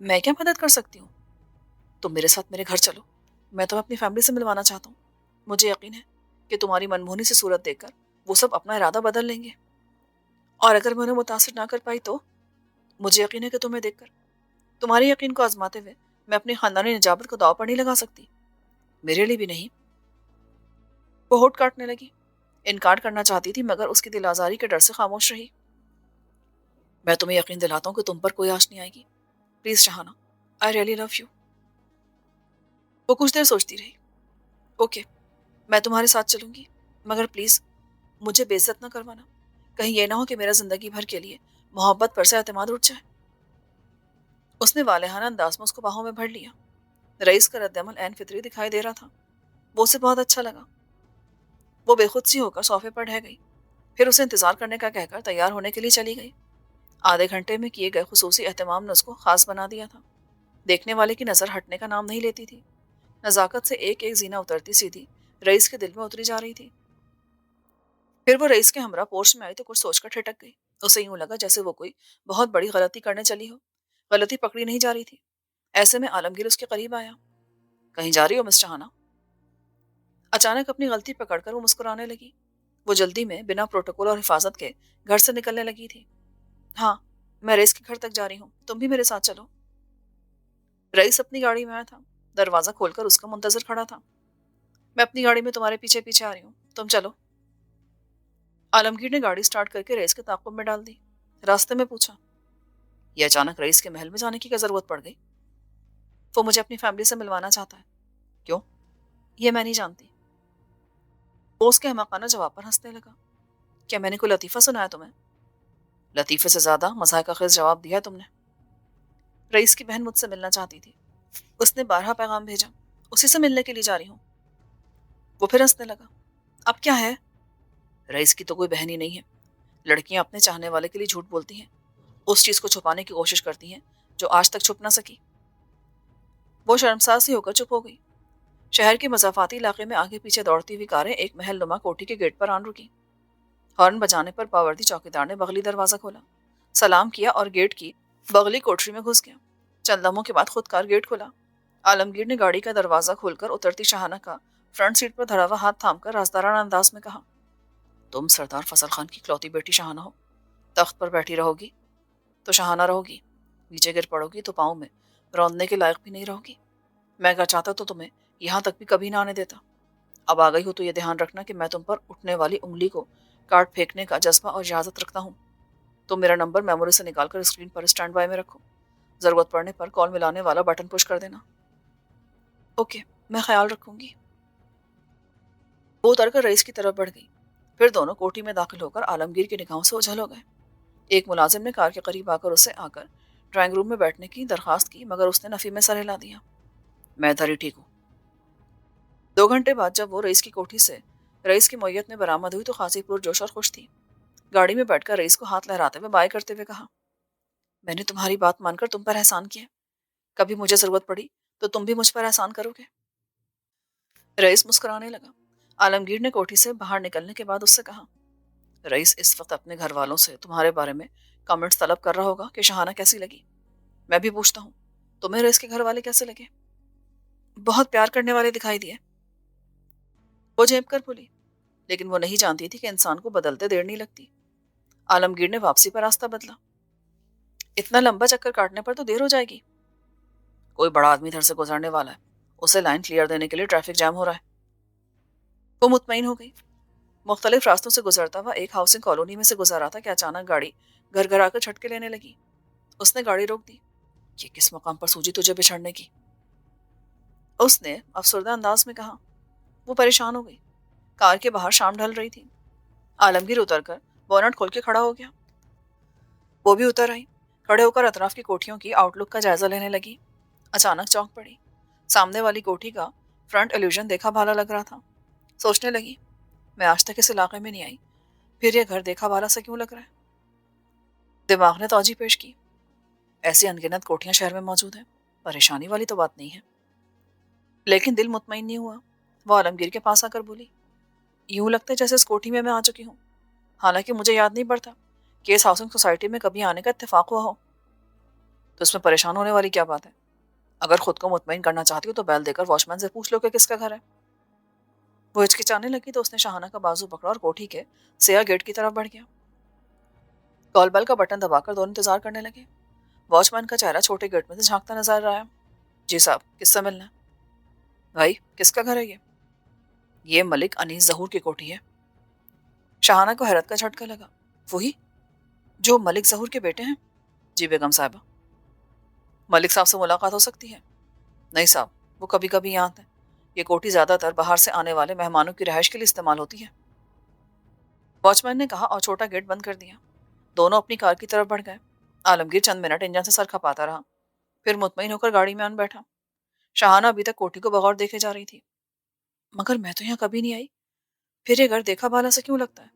میں کیا مدد کر سکتی ہوں؟ تم میرے ساتھ میرے گھر چلو، میں تمہیں اپنی فیملی سے ملوانا چاہتا ہوں۔ مجھے یقین ہے کہ تمہاری منموہنی سی صورت دیکھ کر وہ سب اپنا ارادہ بدل لیں گے، اور اگر میں انہیں متاثر نہ کر پائی تو مجھے یقین ہے کہ تمہیں دیکھ کر تمہارے یقین کو آزماتے ہوئے میں اپنی خاندانی نجابت کو داؤ پر نہیں لگا سکتی۔ میرے لیے بھی نہیں۔ وہ ہونٹ کاٹنے لگی، انکار کرنا چاہتی تھی مگر اس کی دل آزاری کے ڈر سے خاموش رہی۔ میں تمہیں یقین دلاتا ہوں کہ تم پر کوئی آنچ نہیں آئے گی، please Shahana, I really love you. وہ کچھ دیر سوچتی رہی۔ اوکے، میں تمہارے ساتھ چلوں گی، مگر پلیز مجھے بے عزت نہ کروانا، کہیں یہ نہ ہو کہ میرا زندگی بھر کے لیے محبت پر سے اعتماد اٹھ جائے۔ اس نے والہانہ انداز میں اس کو باہوں میں بھر لیا۔ رئیس کا رد عمل عین فطری دکھائی دے رہا تھا، وہ اسے بہت اچھا لگا۔ وہ بے خود سی ہو کر صوفے پر ڈھہ گئی، پھر اسے انتظار کرنے کا کہہ کر تیار ہونے کے لیے چلی گئی۔ آدھے گھنٹے میں کیے گئے خصوصی اہتمام نے اس کو خاص بنا دیا تھا۔ دیکھنے والے کی نظر ہٹنے کا نام نہیں لیتی تھی، نزاکت سے ایک ایک زینہ اترتی سیدھی رئیس کے دل میں اتری جا رہی تھی۔ پھر وہ رئیس کے ہمراہ پورش میں آئی تو کچھ سوچ کر ٹھٹک گئی۔ اسے یوں لگا جیسے وہ کوئی بہت بڑی غلطی کرنے چلی ہو، غلطی پکڑی نہیں جا رہی تھی۔ ایسے میں عالمگیر اس کے قریب آیا۔ کہیں جا رہی ہو مس شہانہ؟ اچانک اپنی غلطی پکڑ کر وہ مسکرانے لگی۔ وہ جلدی میں بنا پروٹوکول اور حفاظت کے گھر سے نکلنے لگی تھی۔ ہاں، میں رئیس کے گھر تک جا رہی ہوں، تم بھی میرے ساتھ چلو۔ رئیس اپنی گاڑی میں آیا تھا، دروازہ کھول کر اس کا منتظر کھڑا تھا۔ میں اپنی گاڑی میں تمہارے پیچھے پیچھے آ رہی ہوں، تم چلو۔ عالمگیر نے گاڑی سٹارٹ کر کے رئیس کے تعاقب میں ڈال دی۔ راستے میں پوچھا، یہ اچانک رئیس کے محل میں جانے کی کیا ضرورت پڑ گئی؟ وہ مجھے اپنی فیملی سے ملوانا چاہتا ہے۔ کیوں؟ یہ میں نہیں جانتی۔ وہ اس کے احمقانہ جواب پر ہنسنے لگا۔ کیا میں نے کوئی لطیفہ سنایا تمہیں؟ لطیفے سے زیادہ مضحکہ خیز جواب دیا تم نے۔ رئیس کی بہن مجھ سے ملنا چاہتی تھی، اس نے 12 پیغام بھیجا، اسی سے ملنے کے لیے جا رہی ہوں۔ وہ پھر ہنسنے لگا۔ اب کیا ہے؟ رئیس کی تو کوئی بہن ہی نہیں ہے۔ لڑکیاں اپنے چاہنے والے کے لیے جھوٹ بولتی ہیں، اس چیز کو چھپانے کی کوشش کرتی ہیں جو آج تک چھپ نہ سکی۔ وہ شرمسار سی ہو کر چپ ہو گئی۔ شہر کے مضافاتی علاقے میں آگے پیچھے دوڑتی ہوئی کاریں ایک محل نما کوٹھی کے گیٹ پر آن رکی۔ ہارن بجانے پر پاوردی چوکیدار نے بغلی دروازہ کھولا، سلام کیا اور گیٹ کی بغلی کوٹری میں گھس گیا۔ چند لمحوں کے بعد خود کار گیٹ کھولا۔ عالمگیر نے گاڑی کا دروازہ کھول کر اترتی شہانہ کا فرنٹ سیٹ پر دھرا ہوا ہاتھ تھام کر رازدارانہ انداز میں کہا، تم سردار فضل خان کی کلوتی بیٹی شہانہ ہو، تخت پر بیٹھی رہو گی تو شہانہ رہو گی، نیچے گر پڑو گی تو پاؤں میں روندنے کے لائق بھی نہیں رہو گی۔ میں اگر چاہتا تو تمہیں یہاں تک بھی کبھی نہ آنے دیتا۔ اب آ گئی ہو تو یہ دھیان رکھنا کہ میں تم پر اٹھنے والی انگلی کو کاٹ پھینکنے کا جذبہ اور اجازت رکھتا ہوں۔ تم میرا نمبر میموری سے نکال کر اسکرین پر اسٹینڈ بائی میں رکھو، ضرورت پڑنے پر کال ملانے والا بٹن پش کر دینا۔ اوکے، میں خیال رکھوں گی۔ وہ اتر کر رئیس کی طرف بڑھ گئی، پھر دونوں کوٹھی میں داخل ہو کر عالمگیر کی نگاہوں سے اوجھل ہو گئے۔ ایک ملازم نے کار کے قریب آ کر اسے ڈرائنگ روم میں بیٹھنے کی درخواست کی مگر اس نے نفی میں سر ہلا دیا۔ میں ادھر ہی ٹھیک ہوں۔ 2 گھنٹے بعد جب وہ رئیس کی کوٹھی سے رئیس کی معیت میں برآمد ہوئی تو خاصی پرجوش اور خوش تھی۔ گاڑی میں بیٹھ کر رئیس کو ہاتھ لہراتے ہوئے بائے کرتے ہوئے کہا، میں نے تمہاری بات مان کر تم پر احسان کیا، کبھی مجھے ضرورت پڑی تو تم بھی مجھ پر احسان کرو گے۔ رئیس مسکرانے لگا۔ عالمگیر نے کوٹھی سے باہر نکلنے کے بعد اس سے کہا، رئیس اس وقت اپنے گھر والوں سے تمہارے بارے میں کامنٹس طلب کر رہا ہوگا کہ شہانہ کیسی لگی۔ میں بھی پوچھتا ہوں، تمہیں رئیس کے گھر والے کیسے لگے؟ بہت پیار کرنے والے دکھائی دیے، وہ جھیپ کر بولی، لیکن وہ نہیں جانتی تھی کہ انسان کو بدلتے دیر نہیں لگتی۔ عالمگیر نے واپسی پر راستہ بدلا۔ اتنا لمبا چکر کاٹنے پر تو دیر ہو جائے گی۔ کوئی بڑا آدمی ادھر سے گزرنے والا ہے، اسے لائن کلیئر دینے کے لیے ٹریفک جام ہو رہا ہے۔ وہ مطمئن ہو گئی۔ مختلف راستوں سے گزرتا ہوا ایک ہاؤسنگ کالونی میں سے گزر رہا تھا کہ اچانک گاڑی گھر گھر آ کر جھٹکے لینے لگی۔ اس نے گاڑی روک دی۔ یہ کس مقام پر سوجی تجھے بچھڑنے کی؟ اس نے افسردہ انداز میں کہا۔ وہ پریشان ہو گئی۔ کار کے باہر شام ڈھل رہی تھی۔ عالمگیر اتر کر بونٹ کھول کے کھڑا ہو گیا۔ وہ بھی اتر آئی، کھڑے ہو کر اطراف کی کوٹھیوں کی آؤٹ لک کا جائزہ لینے لگی۔ اچانک چونک پڑی۔ سامنے والی کوٹھی کا فرنٹ ایلیوژن دیکھا بھالا لگ رہا تھا۔ سوچنے لگی، میں آج تک اس علاقے میں نہیں آئی، پھر یہ گھر دیکھا بھالا سا کیوں لگ رہا ہے؟ دماغ نے توجہ پیش کی، ایسی انگنت کوٹھیاں شہر میں موجود ہیں، پریشانی والی تو بات نہیں ہے۔ لیکن دل مطمئن نہیں ہوا۔ وہ عالمگیر کے پاس آ کر بولی، یوں لگتا ہے جیسے اس کوٹھی میں آ چکی ہوں، حالانکہ مجھے یاد نہیں پڑتا کہ اس ہاؤسنگ سوسائٹی میں کبھی آنے کا اتفاق ہوا ہو۔ تو اس میں پریشان ہونے والی کیا بات ہے؟ اگر خود کو مطمئن کرنا چاہتی ہو تو بیل دے کر واچ مین سے پوچھ لو کہ کس کا گھر ہے۔ وہ ہچکچانے لگی تو اس نے شاہانہ کا بازو پکڑا اور کوٹھی کے سیاہ گیٹ کی طرف بڑھ گیا۔ کال بیل کا بٹن دبا کر دونوں انتظار کرنے لگے۔ واچ مین کا چہرہ چھوٹے گیٹ میں سے جھانکتا نظر آیا۔ جی صاحب، کس سے ملنا ہے؟ بھائی، کس کا گھر ہے یہ ملک انیس ظہور کی کوٹھی ہے۔ شاہانہ کو حیرت کا جھٹکا لگا۔ وہی جو ملک ظہور کے بیٹے ہیں؟ جی بیگم صاحبہ۔ ملک صاحب سے ملاقات ہو سکتی ہے؟ نہیں صاحب، وہ کبھی کبھی یہاں آتے ہیں۔ یہ کوٹھی زیادہ تر باہر سے آنے والے مہمانوں کی رہائش کے لیے استعمال ہوتی ہے، واچ مین نے کہا اور چھوٹا گیٹ بند کر دیا۔ دونوں اپنی کار کی طرف بڑھ گئے۔ عالمگیر چند منٹ انجن سے سر کھپاتا رہا، پھر مطمئن ہو کر گاڑی میں آن بیٹھا۔ شاہانہ ابھی تک کوٹھی کو بغور دیکھے جا رہی تھی۔ مگر میں تو یہاں کبھی نہیں آئی، پھر یہ گھر دیکھا بالا سے کیوں لگتا ہے؟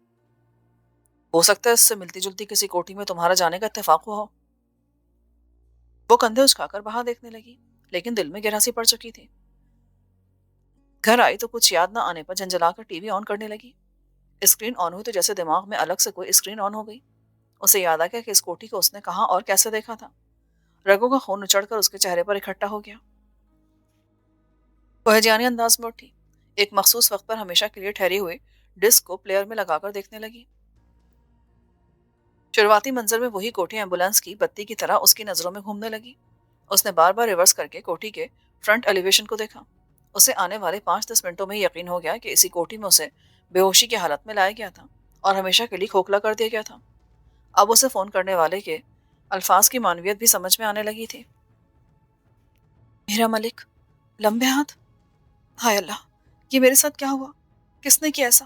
ہو سکتا ہے اس سے ملتی جلتی کسی کوٹھی میں تمہارا جانے کا اتفاق ہوا ہو۔ وہ کندھے اچکا کر باہر دیکھنے لگی، لیکن دل میں گہراسی پڑ چکی تھی۔ گھر آئی تو کچھ یاد نہ آنے پر جھنجھلا کر ٹی وی آن کرنے لگی۔ اسکرین آن ہوئی تو جیسے دماغ میں الگ سے کوئی اسکرین آن ہو گئی۔ اسے یاد آ گیا کہ اس کوٹھی کو اس نے کہاں اور کیسے دیکھا تھا۔ رگوں کا خون اچڑ کر اس کے چہرے پر اکٹھا ہو گیا۔ وہ ہیجانی انداز میں اٹھی، ایک مخصوص وقت پر ہمیشہ کے لیے ٹھہری ہوئی ڈسک کو پلیئر میں لگا کر دیکھنے لگی۔ شروعاتی منظر میں وہی کوٹھی ایمبولینس کی بتی کی طرح اس کی نظروں میں گھومنے لگی۔ اس نے بار بار ریورس کر کے کوٹھی کے فرنٹ ایلیویشن کو دیکھا۔ اسے آنے والے 5-10 منٹوں میں یقین ہو گیا کہ اسی کوٹھی میں اسے بے ہوشی کی حالت میں لایا گیا تھا اور ہمیشہ کے لیے کھوکھلا کر دیا گیا تھا۔ اب اسے فون کرنے والے کے الفاظ کی معنویت بھی سمجھ میں آنے لگی تھی۔ میرا ملک، لمبے ہاتھ، ہائے اللہ، یہ میرے ساتھ کیا ہوا؟ کس نے کیا ایسا؟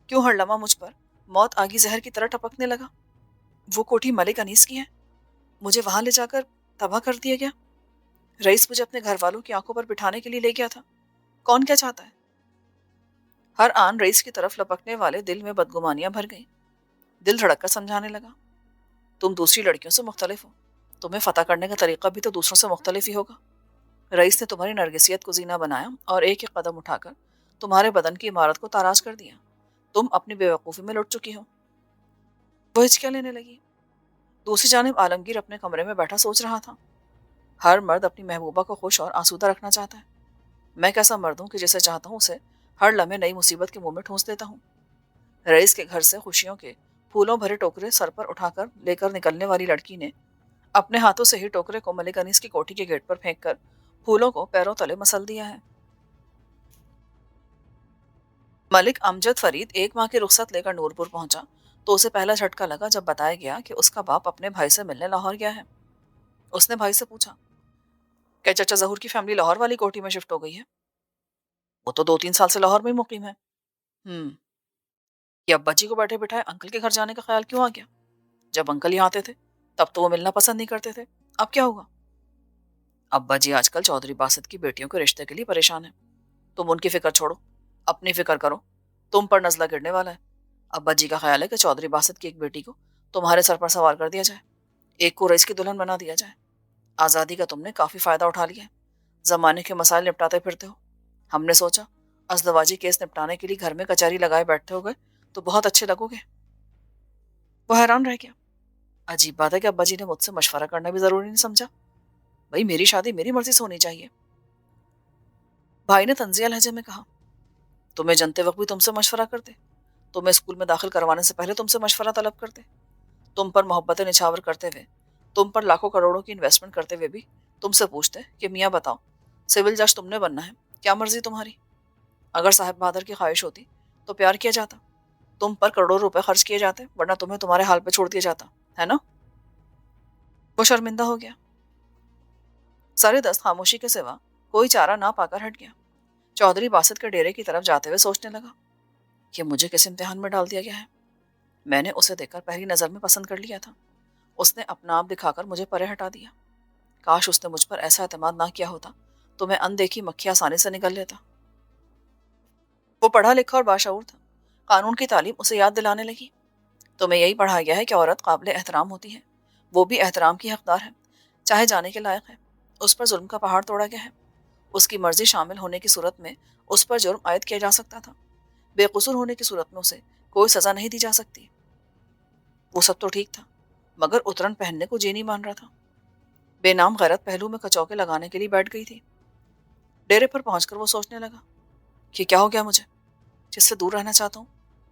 کیوں ہر لمحہ مجھ پر موت آگی زہر کی طرح ٹپکنے لگا؟ وہ کوٹھی ملک انیس کی ہے، مجھے وہاں لے جا کر تباہ کر دیا گیا۔ رئیس مجھے اپنے گھر والوں کی آنکھوں پر بٹھانے کے لیے لے گیا تھا۔ کون کیا چاہتا ہے؟ ہر آن رئیس کی طرف لپکنے والے دل میں بدگمانیاں بھر گئیں۔ دل دھڑک کر سمجھانے لگا، تم دوسری لڑکیوں سے مختلف ہو، تمہیں فتح کرنے کا طریقہ بھی تو دوسروں سے مختلف ہی ہوگا۔ رئیس نے تمہاری نرگسیت کو زینہ بنایا اور ایک ایک قدم اٹھا کر تمہارے بدن کی عمارت کو تاراج کر دیا۔ تم اپنی بے وقوفی میں لٹ چکی ہو۔ وہ ہچکیاں لینے لگی۔ دوسری جانب عالمگیر اپنے کمرے میں بیٹھا سوچ رہا تھا، ہر مرد اپنی محبوبہ کو خوش اور آسودہ رکھنا چاہتا ہے۔ میں کیسا مرد ہوں کہ جسے چاہتا ہوں اسے ہر لمحے نئی مصیبت کے منہ میں ٹھونس دیتا ہوں۔ رئیس کے گھر سے خوشیوں کے پھولوں بھرے ٹوکرے سر پر اٹھا کر لے کر نکلنے والی لڑکی نے اپنے ہاتھوں سے ہی ٹوکرے کو ملک انیس کی کوٹھی کے گیٹ پر پھینک کر پھولوں کو پیروں تلے مسل دیا ہے۔ ملک امجد فرید ایک ماہ کی رخصت لے کر نورپور پہنچا تو اسے پہلا جھٹکا لگا جب بتایا گیا کہ اس کا باپ اپنے بھائی سے ملنے لاہور گیا ہے۔ اس نے بھائی سے پوچھا، کیا چچا ظہور کی فیملی لاہور والی کوٹھی میں شفٹ ہو گئی ہے؟ وہ تو 2-3 سال سے لاہور میں ہی مقیم ہے۔ یہ ابا جی کو بیٹھے بٹھائے انکل کے گھر جانے کا خیال کیوں آ گیا؟ جب انکل یہاں آتے تھے تب تو وہ ملنا پسند نہیں کرتے تھے، اب کیا ہوا؟ ابا جی آج کل چودھری باسط کی بیٹیوں کے رشتے کے لیے پریشان ہیں۔ تم ان کی فکر چھوڑو، اپنی فکر کرو، تم پر نزلہ گرنے والا ہے۔ ابا جی کا خیال ہے کہ چودھری باسط کی ایک بیٹی کو تمہارے سر پر سوار کر دیا جائے، ایک کو رئیس کی دلہن بنا دیا جائے۔ آزادی کا تم نے کافی فائدہ اٹھا لیا ہے، زمانے کے مسائل نپٹاتے پھرتے ہو۔ ہم نے سوچا ازدواجی کیس نپٹانے کے لیے گھر میں کچہری لگائے بیٹھتے ہو گئے تو بہت اچھے لگو گے۔ وہ حیران رہ گیا۔ عجیب بات ہے کہ ابا جی نے مجھ سے مشورہ کرنا بھی ضروری نہیں سمجھا۔ بھائی میری شادی میری مرضی سے ہونی چاہیے۔ بھائی نے طنزیہ لہجے میں کہا، تمہیں جنتے وقت بھی تم سے مشورہ کرتے، تمہیں اسکول میں داخل کروانے سے پہلے تم سے مشورہ طلب کرتے، تم پر محبتیں نچھاور کرتے ہوئے، تم پر لاکھوں کروڑوں کی انویسٹمنٹ کرتے ہوئے بھی تم سے پوچھتے کہ میاں بتاؤ سول جج تم نے بننا ہے، کیا مرضی تمہاری؟ اگر صاحب بہادر کی خواہش ہوتی تو پیار کیا جاتا، تم پر کروڑوں روپے خرچ کیے جاتے، ورنہ تمہیں تمہارے حال پہ چھوڑ دیا جاتا ہے نا؟ وہ شرمندہ ہو گیا۔ سارے دست خاموشی کے سوا کوئی چارہ نہ پا کر ہٹ گیا۔ چودھری باسط کے ڈیرے کی طرف جاتے ہوئے سوچنے لگا، یہ مجھے کس امتحان میں ڈال دیا گیا ہے؟ میں نے اسے دیکھ کر پہلی نظر میں پسند کر لیا تھا، اس نے اپنا آپ دکھا کر مجھے پرے ہٹا دیا۔ کاش اس نے مجھ پر ایسا اعتماد نہ کیا ہوتا تو میں اندیکھی مکھی آسانی سے نکل لیتا۔ وہ پڑھا لکھا اور باشعور تھا، قانون کی تعلیم اسے یاد دلانے لگی۔ تمہیں یہی پڑھایا گیا ہے کہ عورت قابل احترام ہوتی ہے، وہ بھی احترام کی حقدار ہے، چاہے جانے کے لائق ہے۔ اس پر ظلم کا پہاڑ توڑا گیا ہے، اس کی مرضی شامل ہونے کی صورت میں اس پر جرم عائد کیا جا سکتا تھا، بے قصور ہونے کی صورت میں اسے کوئی سزا نہیں دی جا سکتی۔ وہ سب تو ٹھیک تھا، مگر اترن پہننے کو جی نہیں مان رہا تھا۔ بے نام غیرت پہلو میں کچوکے لگانے کے لیے بیٹھ گئی تھی۔ ڈیرے پر پہنچ کر وہ سوچنے لگا کہ کیا ہو گیا مجھے، جس سے دور رہنا چاہتا ہوں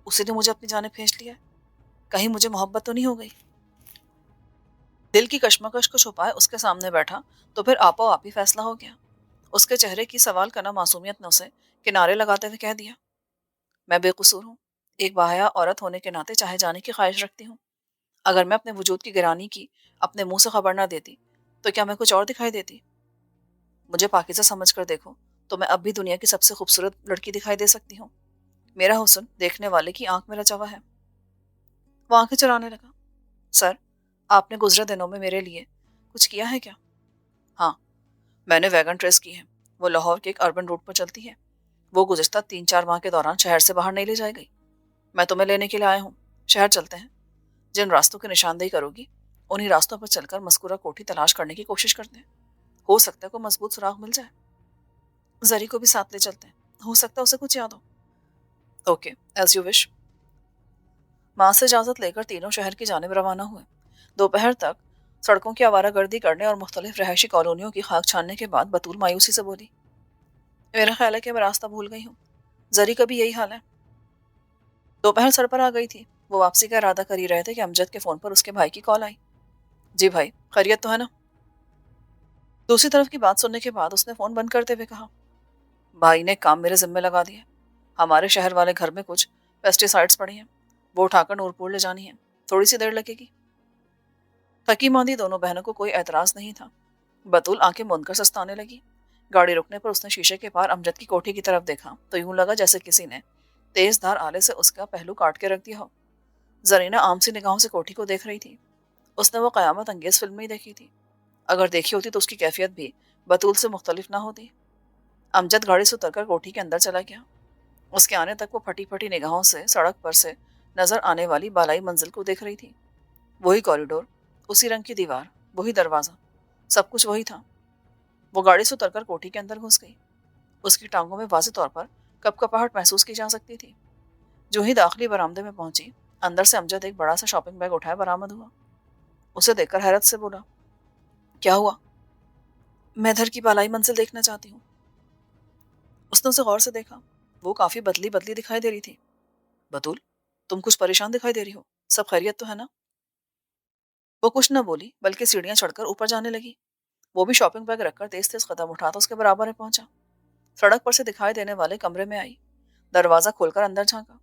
اسی نے مجھے اپنی جانب کھینچ لیا ہے۔ کہیں مجھے محبت تو نہیں ہو گئی؟ دل کی کشمکش کو چھپائے اس کے سامنے بیٹھا تو پھر آپا آپ ہی فیصلہ ہو گیا۔ اس کے چہرے کی سوال کرنا معصومیت نے اسے کنارے لگاتے ہوئے کہہ دیا، میں بے قصور ہوں، ایک باحیا عورت ہونے کے ناطے چاہے جانے کی خواہش رکھتی ہوں۔ اگر میں اپنے وجود کی گرانی کی اپنے منہ سے خبر نہ دیتی تو کیا میں کچھ اور دکھائی دیتی؟ مجھے پاکیزہ سمجھ کر دیکھو تو میں اب بھی دنیا کی سب سے خوبصورت لڑکی دکھائی دے سکتی ہوں۔ میرا حسن دیکھنے والے کی آنکھ میں رچا ہوا ہے۔ وہ آنکھیں چرانے لگا۔ سر، آپ نے گزرے دنوں میں میرے لیے کچھ کیا ہے کیا؟ ہاں، میں نے ویگن ٹریس کی ہے، وہ لاہور کے ایک اربن روٹ پر چلتی ہے۔ وہ گزشتہ 3-4 ماہ کے دوران شہر سے باہر نہیں لے جائے گئی۔ میں تمہیں لینے کے لیے آیا ہوں، شہر چلتے ہیں۔ جن راستوں کی نشاندہی کرو گی انہی راستوں پر چل کر مذکورہ کوٹھی تلاش کرنے کی کوشش کرتے ہیں۔ ہو سکتا ہے کوئی مضبوط سراغ مل جائے۔ زری کو بھی ساتھ لے چلتے ہیں، ہو سکتا ہے اسے کچھ یاد ہو۔ Okay, as you wish. ماں سے اجازت لے کر تینوں شہر کی جانب روانہ ہوئے۔ دوپہر تک سڑکوں کی آوارہ گردی کرنے اور مختلف رہائشی کالونیوں کی خاک چھاننے کے بعد بطول مایوسی سے بولی، میرا خیال ہے کہ میں راستہ بھول گئی ہوں۔ زری کا بھی یہی حال ہے۔ دوپہر سر پر آ گئی تھی۔ وہ واپسی کا ارادہ کر ہی رہے تھے کہ امجد کے فون پر اس کے بھائی کی کال آئی۔ جی بھائی، خیریت تو ہے نا؟ دوسری طرف کی بات سننے کے بعد اس نے فون بند کرتے ہوئے کہا، بھائی نے کام میرے ذمہ لگا دیا ہے۔ ہمارے شہر والے گھر میں کچھ پیسٹی سائڈس پڑی ہیں، وہ اٹھا کر نورپور لے جانی ہے، تھوڑی سی دیر لگے گی۔ تھکی ماندی دونوں بہنوں کو کوئی اعتراض نہیں تھا۔ بطول آنکھیں موند کر سستانے لگی۔ گاڑی رکنے پر اس نے شیشے کے پار امجد کی کوٹھی کی طرف دیکھا تو یوں لگا جیسے کسی نے تیز دھار آلے سے اس کا پہلو کاٹ کے رکھ دیا ہو۔ زرینہ عام سی نگاہوں سے کوٹھی کو دیکھ رہی تھی۔ اس نے وہ قیامت انگیز فلم ہی دیکھی تھی۔ اگر دیکھی ہوتی تو اس کی کیفیت بھی بطول سے مختلف نہ ہوتی۔ امجد گاڑی سے اتر کر کوٹھی کے اندر چلا گیا۔ اس کے آنے تک وہ پھٹی پھٹی نگاہوں سے سڑک پر سے نظر آنے والی بالائی منزل کو دیکھ رہی تھی۔ وہی کوریڈور، اسی رنگ کی دیوار، وہی دروازہ، سب کچھ وہی تھا۔ وہ گاڑی سے اتر کر کوٹھی کے اندر گھس گئی۔ اس کی ٹانگوں میں واضح طور پر کپ کپاہٹ محسوس کی جا سکتی تھی۔ جو ہی داخلی برآمدے میں پہنچی، اندر سے امجد ایک بڑا سا شاپنگ بیگ اٹھائے برآمد ہوا۔ اسے دیکھ کر حیرت سے بولا، کیا ہوا؟ میں ادھر کی بالائی منزل دیکھنا چاہتی ہوں۔ اس نے اسے غور سے دیکھا۔ وہ کافی بدلی بدلی دکھائی دے رہی تھی۔ بطول، تم کچھ پریشان دکھائی دے رہی ہو، سب خیریت تو ہے نا؟ وہ کچھ نہ بولی بلکہ سیڑھیاں چڑھ کر اوپر جانے لگی۔ وہ بھی شاپنگ بیگ رکھ کر تیز تیز قدم اٹھاتا اس کے برابر میں پہنچا۔ سڑک پر سے دکھائی دینے والے کمرے میں آئی۔ دروازہ کھول کر اندر جھانکا۔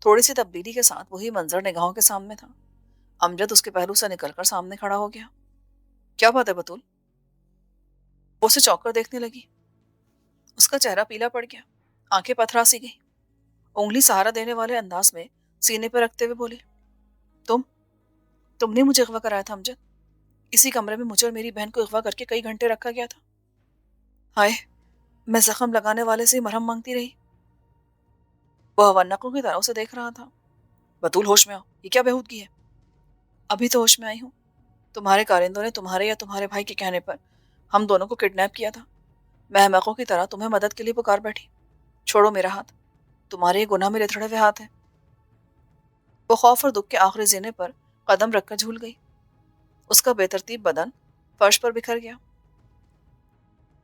تھوڑی سی تبدیلی کے ساتھ وہی منظر نگاہوں کے سامنے تھا۔ امجد اس کے پہلو سے نکل کر سامنے کھڑا ہو گیا۔ کیا بات ہے بطول؟ وہ اسے چوک کر دیکھنے لگی۔ اس کا چہرہ پیلا پڑ گیا، آنکھیں پتھرا سی گئی۔ انگلی سہارا دینے والے انداز میں سینے پہ رکھتے ہوئے بولی، تم تم نے مجھے اغوا کرایا تھا امجد؟ اسی کمرے میں مجھے اور میری بہن کو اغوا کر کے کئی گھنٹے رکھا گیا تھا۔ ہائے، میں زخم لگانے والے سے مرہم مانگتی رہی۔ وہ حونقوں کی طرح اسے دیکھ رہا تھا۔ بطول، ہوش میں آؤ، یہ کیا بےہودگی ہے؟ ابھی تو ہوش میں آئی ہوں۔ تمہارے کارندوں نے تمہارے یا تمہارے بھائی کے کہنے پر ہم دونوں کو کڈنیپ کیا تھا۔ میں احمقوں کی طرح تمہیں مدد کے لیے پکار بیٹھی۔ چھوڑو میرا ہاتھ، تمہارے یہ گناہ میں لتڑے ہوئے ہاتھ ہیں۔ وہ خوف اور دکھ کے آخری زینے پر قدم رکھ کر جھول گئی۔ اس کا بے ترتیب بدن فرش پر بکھر گیا۔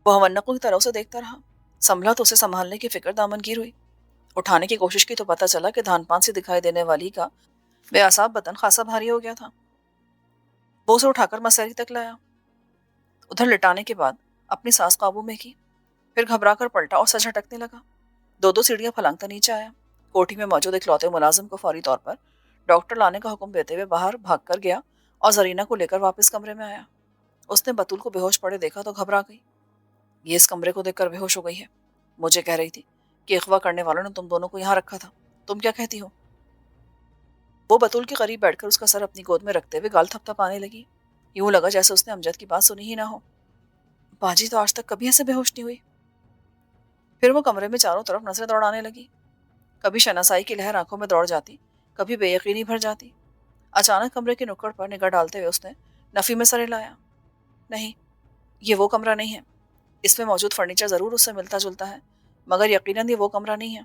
وہ حونقوں کی طرح اسے دیکھتا رہا۔ سنبھلا تو اسے سنبھالنے کی فکر دامن گیر ہوئی۔ اٹھانے کی کوشش کی تو پتہ چلا کہ دھان پان سے دکھائی دینے والی کا بے آساب بدن خاصا بھاری ہو گیا تھا۔ وہ اسے اٹھا کر مساری تک لایا۔ ادھر لٹانے کے بعد اپنی سانس قابو میں کی، پھر گھبرا کر پلٹا اور سر جھٹکنے لگا۔ دو سیڑھیاں پھلانگتا نیچے آیا۔ کوٹھی میں موجود اکلوتے ملازم کو فوری طور پر ڈاکٹر لانے کا حکم دیتے ہوئے باہر بھاگ کر گیا اور زرینہ کو لے کر واپس کمرے میں آیا۔ اس نے بطول کو بے ہوش پڑے دیکھا تو گھبرا گئی۔ یہ اس کمرے کو دیکھ کر بے ہوش ہو گئی ہے۔ مجھے کہہ رہی تھی کہ اغوا کرنے والوں نے تم دونوں کو یہاں رکھا تھا، تم کیا کہتی ہو؟ وہ بطول کے قریب بیٹھ کر اس کا سر اپنی گود میں رکھتے ہوئے گال تھپ تھپانے لگی۔ یوں لگا جیسے اس نے امجد کی بات سنی ہی نہ ہو۔ باجی تو آج تک کبھی ایسے بے ہوش نہیں ہوئی۔ پھر وہ کمرے میں چاروں طرف نظریں دوڑانے لگی۔ کبھی شناسائی کی لہر آنکھوں میں دوڑ جاتی، کبھی بے یقینی بھر جاتی۔ اچانک کمرے کی نکڑ پر نگاہ ڈالتے ہوئے اس نے نفی میں سر ہلایا۔ نہیں، یہ وہ کمرہ نہیں ہے۔ اس میں موجود فرنیچر ضرور اس سے ملتا جلتا ہے، مگر یقیناً یہ وہ کمرہ نہیں ہے۔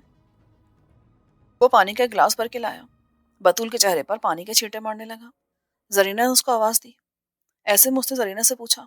وہ پانی کا ایک گلاس بھر کے لایا۔ بطول کے چہرے پر پانی کے چھینٹے مارنے لگا۔ زرینہ نے اس کو آواز دی۔ ایسے میں اس نے زرینہ سے پوچھا،